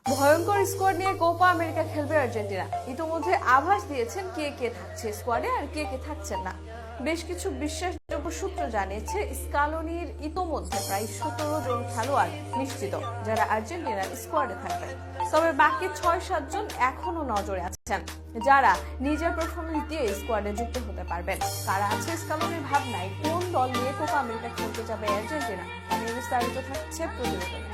ভয়ঙ্কর স্কোয়াড নিয়ে Copa America খেলবে আর্জেন্টিনা। ইতোমধ্যে আভাস দিয়েছেন কে কে থাকছে স্কোয়াডে আর কে কে থাকছেন না। বেশ কিছু বিশ্বাসযোগ্য সূত্র জানিয়েছে স্কালোনির ইতোমধ্যে প্রায় 17 জন খেলোয়াড় নিশ্চিত যারা আর্জেন্টিনার স্কোয়াডে থাকবেন। তবে বাকি 6-7 জন এখনো নজরে আছেন যারা নিজের পারফরমেন্স দিয়ে স্কোয়াডে যুক্ত হতে পারবেন। কারা আছে স্কালোনির ভাবনায়, কোন দল নিয়ে কোপা আমেরিকা খেলতে যাবে আর্জেন্টিনা, তা নিয়ে বিস্তারিত থাকছে প্রতিবেদনে।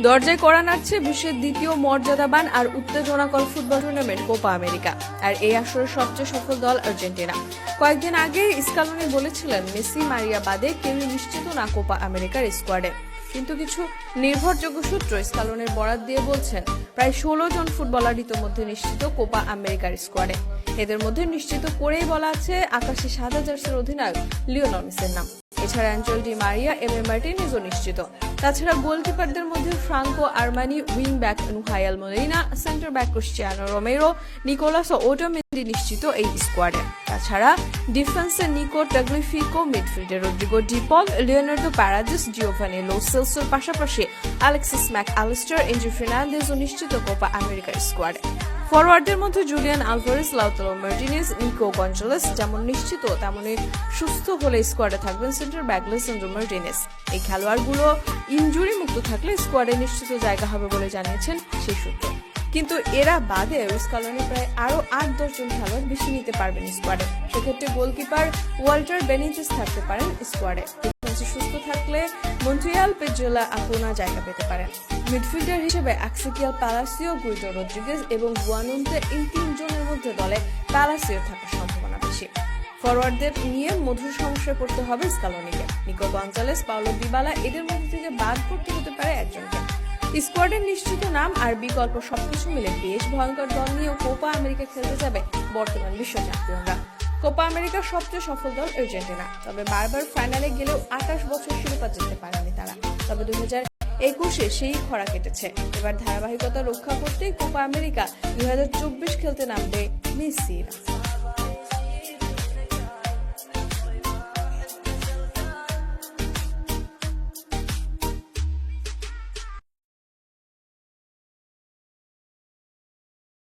দরজায় কড়া নাড়ছে বিশ্বের দ্বিতীয় মর্যাদাবান আর উত্তেজনাকর ফুটবল টুর্নামেন্ট কোপা আমেরিকা। আর এই আসরের সবচেয়ে সফল দল আর্জেন্টিনা। কয়েকদিন আগে স্কালোনি বলেছিলেন মেসি মারিয়া বাদে কেউই নিশ্চিত না কোপা আমেরিকার স্কোয়াডে। কিন্তু কিছু নির্ভরযোগ্য সূত্র স্কালোনির বরাত দিয়ে বলছেন প্রায় 16 জন ফুটবলার ইতোমধ্যে নিশ্চিত কোপা আমেরিকার স্কোয়াডে। এদের মধ্যে নিশ্চিত করেই বলা আছে আকাশি সাদা জার্সির অধিনায়ক লিওনেল মেসির নাম। এছাড়া অ্যাঞ্জেল ডি মারিয়া, এমে মার্টিনেজও নিশ্চিত। তাছাড়া গোলকিপারদের মধ্যে Franco Armani, wing back Nahuel Molina, centre back Cristiano Romero, Nicolas Otamendi নিশ্চিত এই স্কোয়াডে। তাছাড়া ডিফেন্সে নিকো টাগলিফিকো, মিডফিল্ডে Rodrigo De Paul, Leonardo Paredes, Giovani Lo সেলসোর পাশাপাশি আলেক্সিস ম্যাক আলিস্টার, এনজো ফার্নান্দেজও নিশ্চিত কোপা আমেরিকার স্কোয়াডে। ফরওয়ার্ডদের মধ্যে Julian Alvarez, Lautaro Martinez, Nico Gonzalez যেমন নিশ্চিত তেমনই সুস্থ হলে স্কোয়াডে থাকবেন সেন্টার ব্যাক লিসান্ড্রো মার্টিনেজ। এই খেলোয়াড়গুলো ইনজুরি মুক্ত থাকলে স্কোয়াডে নিশ্চিত জায়গা হবে বলে জানিয়েছেন সেই সূত্র। কিন্তু এরা বাদে স্কালোনি প্রায় আরো 8-10 জন খেলোয়াড় বেশি নিতে পারবেন স্কোয়াডে। সেক্ষেত্রে গোলকিপার ওয়াল্টার বেনিতেজ থাকতে পারেন স্কোয়াডে। ডিফেন্সে সুস্থ থাকলে মন্ট্রিয়াল পেজোলা আপুনা জায়গা পেতে পারেন। মিডফিল্ডার হিসেবে অ্যাক্সিকিয়াল প্যালাসিও, গুইডো রদ্রিগেজ এবং গুয়ানুনতে এই 3 জনের মধ্যে দলে প্যালাসিও থাকার সম্ভাবনা বেশি। ফরওয়ার্ডদের নিয়ে মধুর সমস্যায় পড়তে হবে স্কালোনিকে। নিকো গঞ্জালেস, পাওলো দিবালা এদের মধ্যে থেকে বাদ পড়তে হতে পারে একজনকে। স্কোয়াডের নিশ্চিত নাম আর বিকল্প সবকিছু মিলে বেশ ভয়ঙ্কর দল নিয়েও কোপা আমেরিকা খেলতে যাবে বর্তমান বিশ্ব চ্যাম্পিয়নরা। কোপা আমেরিকার সবচেয়ে সফল দল আর্জেন্টিনা। তবে বারবার ফাইনালে গেলেও 28 বছর শিরোপা জিততে পারেনি তারা। তবে 2021-এ সেই খরা কেটেছে। এবার ধারাবাহিকতা রক্ষা করতেই কোপা আমেরিকা 2024 খেলতে নামবে মেসিরা।